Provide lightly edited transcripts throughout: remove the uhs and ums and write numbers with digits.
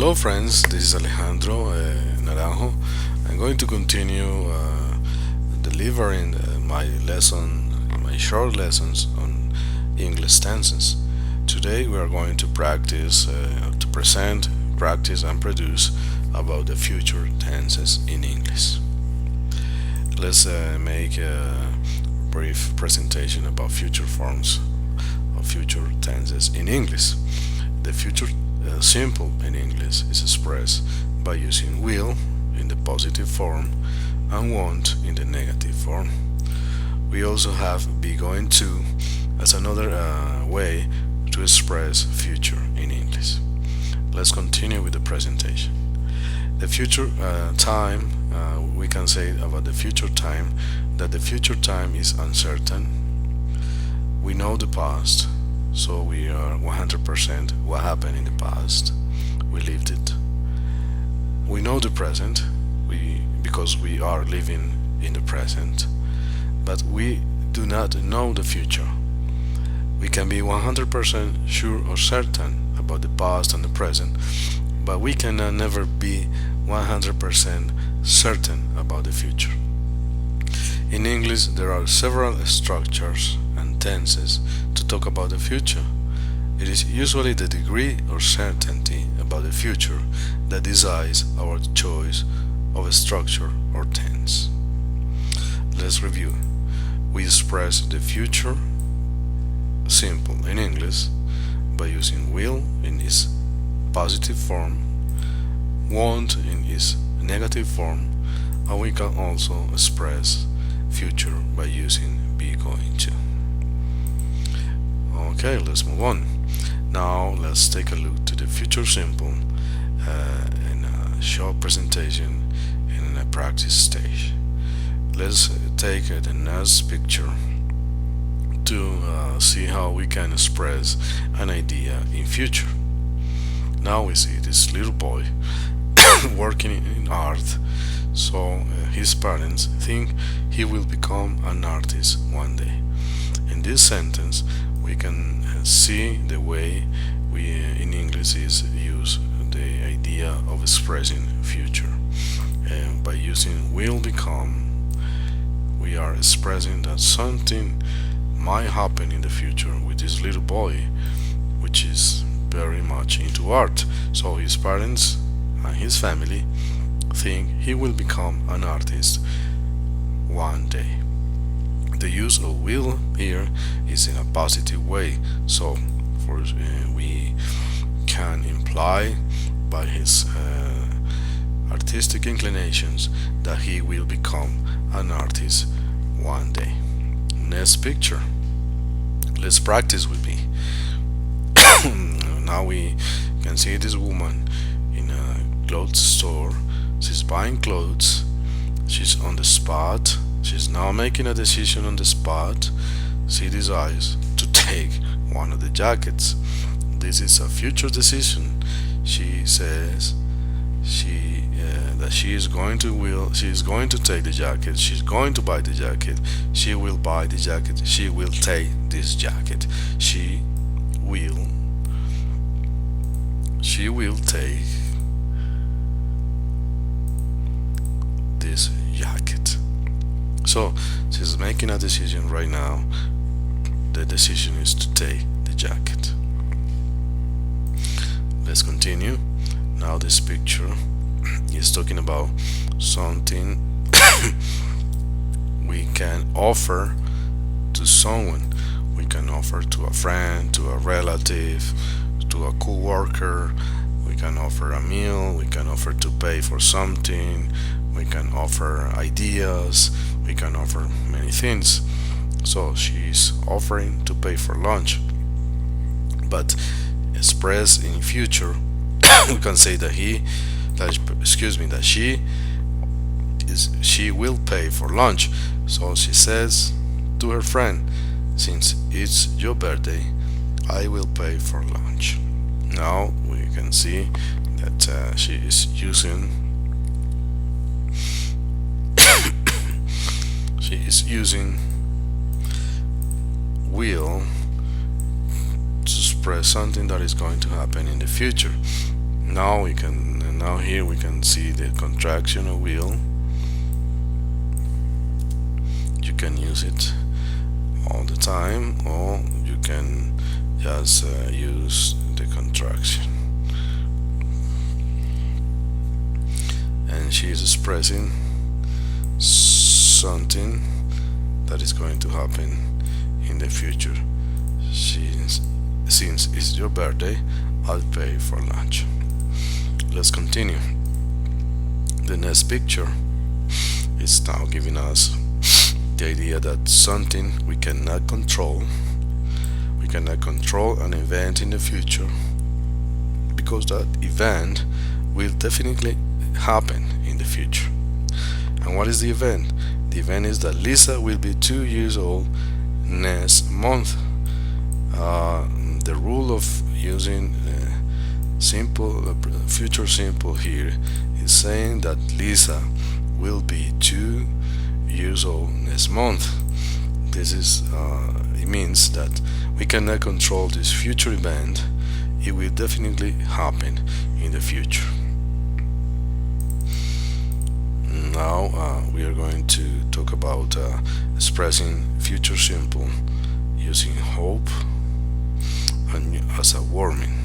Hello friends, this is Alejandro Naranjo. I'm going to continue delivering my short lessons on English tenses. Today we are going to practice and produce about the future tenses in English. Let's make a brief presentation about future forms of future tenses in English. The future simple in English is expressed by using will in the positive form and won't in the negative form. We also have be going to as another way to express future in English. Let's continue with the presentation. The future time, we can say about the future time that the future time is uncertain. We know the past, so we are 100% what happened in the past. We lived it. We know the present, because we are living in the present, but we do not know the future. We can be 100% sure or certain about the past and the present, but we can never be 100% certain about the future. In English, there are several structures and tenses to talk about the future. It is usually the degree or certainty about the future that decides our choice of a structure or tense. Let's review. We express the future simple in English by using will in its positive form, won't in its negative form, and we can also express future by using be going to. Okay, let's move on. Now let's take a look to the future simple in a short presentation in a practice stage. Let's take the next picture to see how we can express an idea in future. Now we see this little boy working in art, so his parents think he will become an artist one day. In this sentence, we can see the way we in English is use the idea of expressing future. By using will become, we are expressing that something might happen in the future with this little boy, which is very much into art. So his parents and his family think he will become an artist one day. The use of will here is in a positive way, so we can imply by his artistic inclinations that he will become an artist one day. Next picture. Let's practice with me. Now we can see this woman in a clothes store. She's buying clothes. She's on the spot. She's now making a decision on the spot. She decides to take one of the jackets. This is a future decision. She says that she is going to take the jacket. She's going to buy the jacket. She will buy the jacket. She will take this jacket. She will take this jacket. So she's making a decision right now. The decision is to take the jacket. Let's continue. Now this picture is talking about something we can offer to someone. We can offer to a friend, to a relative, to a co-worker. We can offer a meal. We can offer to pay for something. We can offer ideas. We can offer many things. So she's offering to pay for lunch, but expressed in future we can say that she will pay for lunch. So she says to her friend, since it's your birthday, I will pay for lunch. Now we can see that she is using will to express something that is going to happen in the future. Now here we can see the contraction of will. You can use it all the time, or you can just use the contraction. And she is expressing something that is going to happen in the future. Since it's your birthday, I'll pay for lunch. Let's continue. The next picture is now giving us the idea that something we cannot control an event in the future, because that event will definitely happen in the future. And what is the event? The event is that Lisa will be 2 years old next month. The rule of using future simple here is saying that Lisa will be 2 years old next month. It means that we cannot control this future event. It will definitely happen in the future. Now we are going to talk about expressing future simple using hope and as a warning.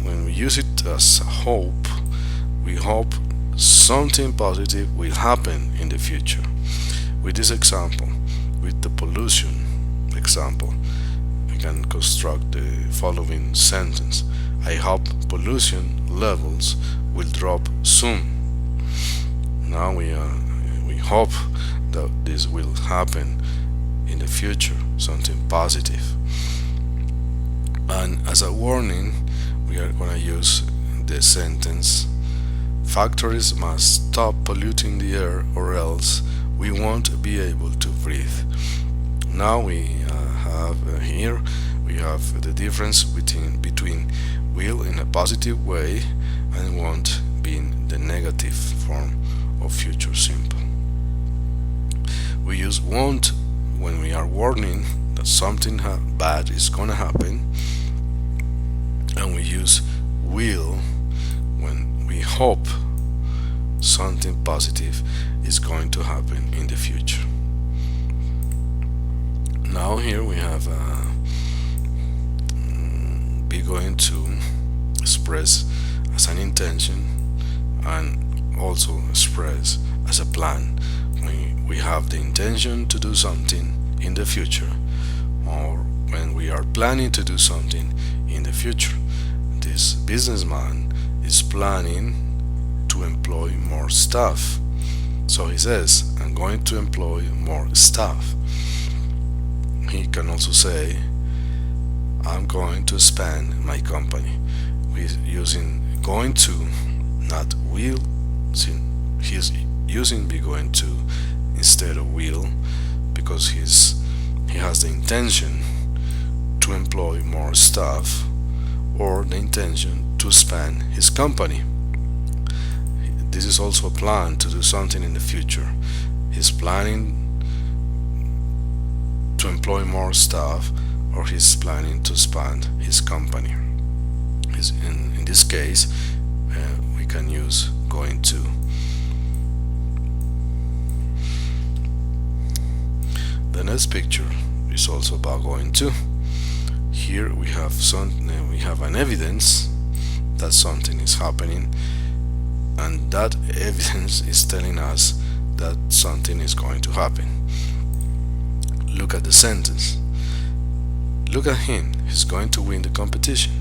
When we use it as hope, we hope something positive will happen in the future. With this example, with the pollution example, we can construct the following sentence: I hope pollution levels will drop soon. Now we hope that this will happen in the future, something positive. And as a warning, we are going to use the sentence: factories must stop polluting the air, or else we won't be able to breathe. Now we have here we have the difference between will in a positive way and won't being the negative form of future simple. We use won't when we are warning that something bad is gonna happen, and we use will when we hope something positive is going to happen in the future. Now here we have be going to express as an intention and also express as a plan. We have the intention to do something in the future, or when we are planning to do something in the future. This businessman is planning to employ more staff. So he says, I'm going to employ more staff. He can also say, I'm going to expand my company. We're using going to, not will. He's using be going to instead of will, because he has the intention to employ more staff, or the intention to expand his company. This is also a plan to do something in the future. He's planning to employ more staff, or he's planning to expand his company. In this case, we can use going to. The next picture is also about going to. Here we have an evidence that something is happening, and that evidence is telling us that something is going to happen. Look at the sentence. Look at him. He's going to win the competition.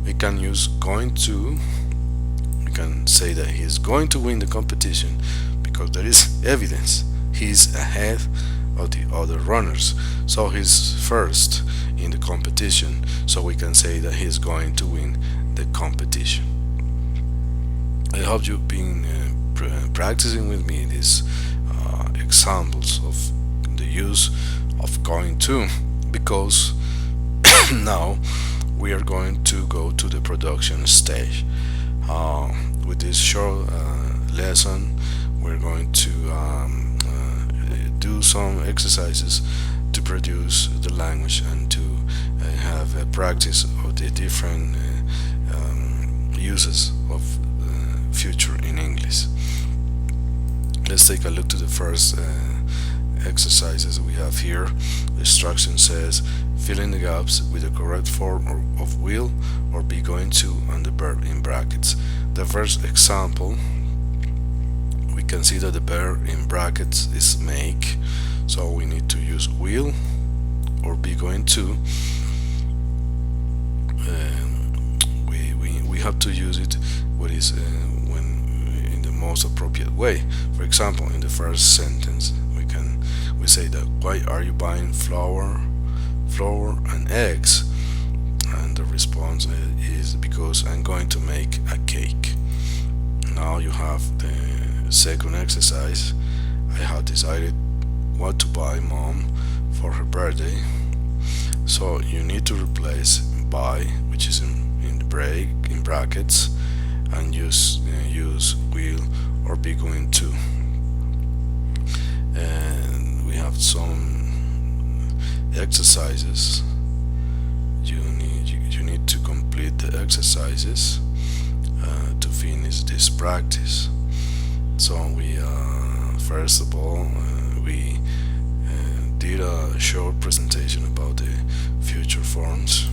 We can use going to. We can say that he's going to win the competition because there is evidence. He's ahead of the other runners, so he's first in the competition, so we can say that he's going to win the competition. I hope you've been practicing with me these examples of the use of going to, because now we are going to go to the production stage. With this short lesson, we're going to do some exercises to produce the language and to have a practice of the different uses of future in English. Let's take a look to the first exercises we have here. The instruction says fill in the gaps with the correct form of will or be going to and the verb in brackets. The first example, we can see that the verb in brackets is make, so we need to use will or be going to. We have to use it when in the most appropriate way. For example, in the first sentence we say that why are you buying flour and eggs, and the response is because I'm going to make a cake. Now you have the second exercise. I have decided what to buy mom for her birthday, so you need to replace buy, which is in brackets, and use will or be going to. And we have some exercises. You need to complete the exercises to finish this practice. So we first of all we did a short presentation about the future forms.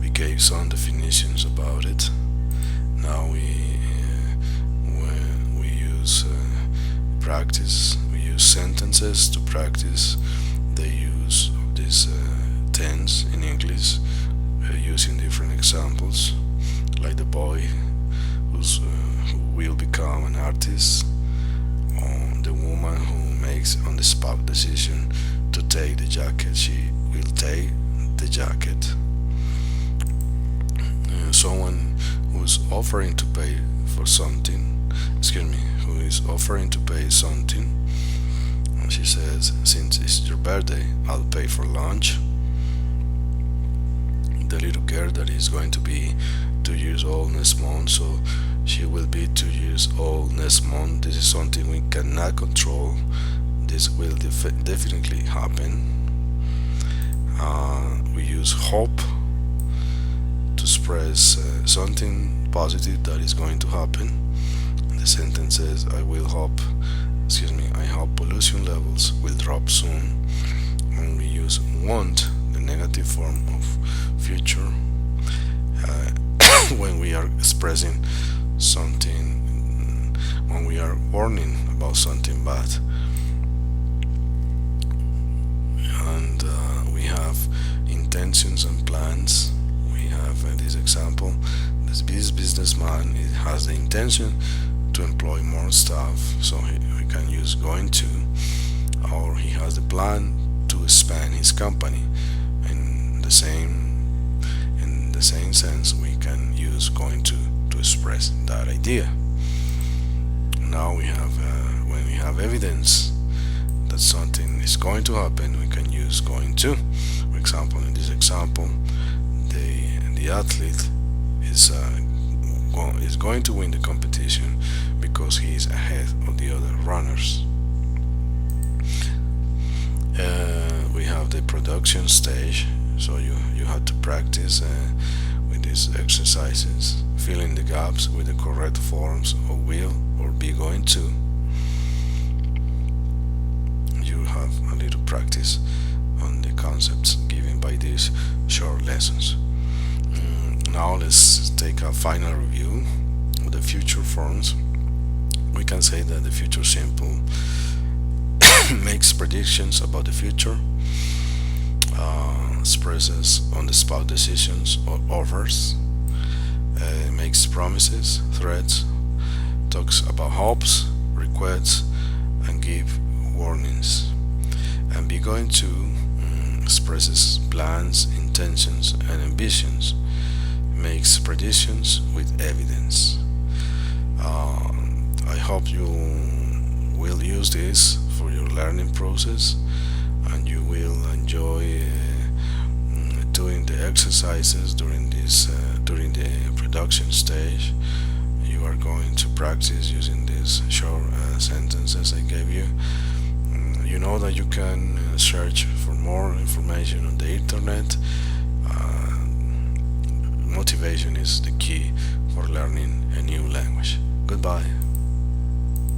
We gave some definitions about it. Now we use practice. We use sentences to practice the use of this tense in English, using different examples, like the boy who will become an artist, or the woman who makes on the spot decision to take the jacket. She will take the jacket. Someone who's offering to pay for something, who is offering to pay something, and she says, since it's your birthday, I'll pay for lunch. The little girl that is going to be 2 years old next month, so she will be 2 years old next month. This is something we cannot control. This will definitely happen. We use hope to express something positive that is going to happen. The sentence says, I hope pollution levels will drop soon. And we use want, the negative form of future, when we are expressing something, when we are warning about something bad. And we have intentions and plans. We have this example. This businessman has the intention to employ more staff, so we can use going to, or he has the plan to expand his company. In the same sense, we can use going to express that idea. Now we have when we have evidence that something is going to happen, we can use going to. For example, in this example, the athlete is going to win the competition because he is ahead of the other runners. We have the production stage, so you have to practice with these exercises, filling the gaps with the correct forms of will or be going to. You have a little practice on the concepts given by these short lessons. Now let's take a final review of the future forms. We can say that the future simple makes predictions about the future, expresses on-the-spot decisions or offers, makes promises, threats, talks about hopes, requests, and give warnings. And be going to expresses plans, intentions, and ambitions, makes predictions with evidence. I hope you will use this for your learning process, and you will enjoy doing the exercises during the production stage. You are going to practice using these short sentences I gave you. You know that you can search for more information on the internet. motivation is the key for learning a new language. Goodbye.